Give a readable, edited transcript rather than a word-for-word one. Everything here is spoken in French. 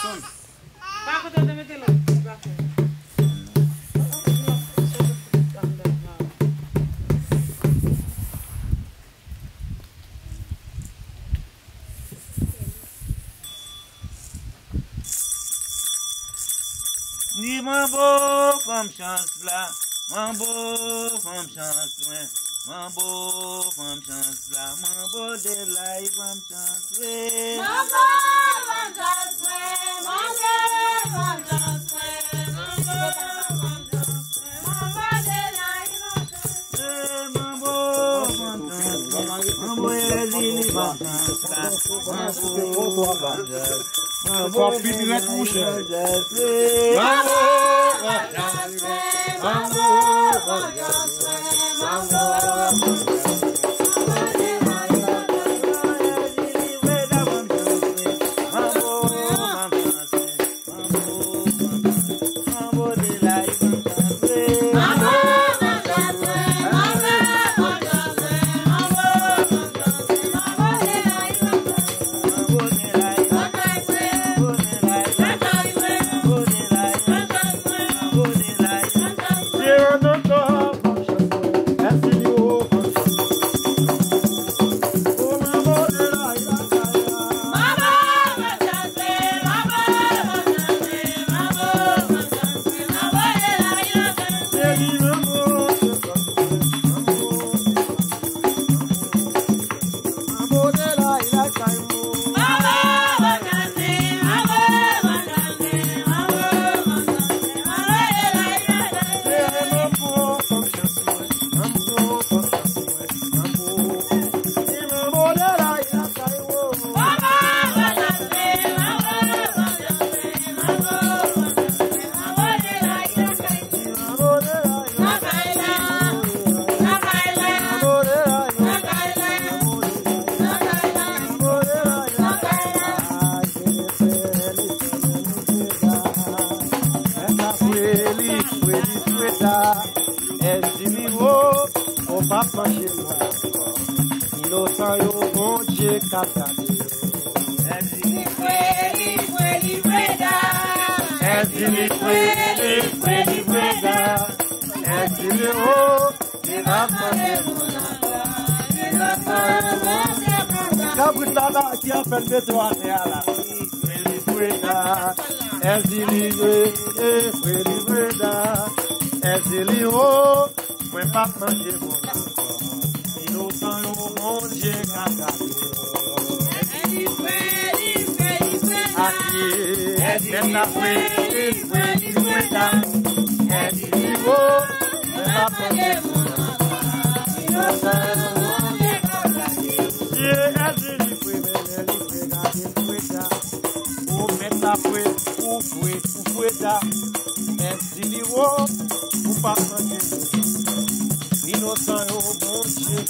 son. Pas que tu te mettes là. Ni mambo femme chance là, mambo femme chance ouais, mambo femme chance là, mambo de la femme chance ouais. Mambo femme chance ouais, mambo femme chance ouais, mambo femme chance ouais, mambo de la femme chance ouais. Mambo femme chance, mambo elini femme chance là, mambo femme chance. Mambo direct mouche. Mambo Innocent yo bon Dieu capable. Cabritana qui a fait de toi là. Innocent yo bon Dieu capable. Innocent, oh bon Dieu,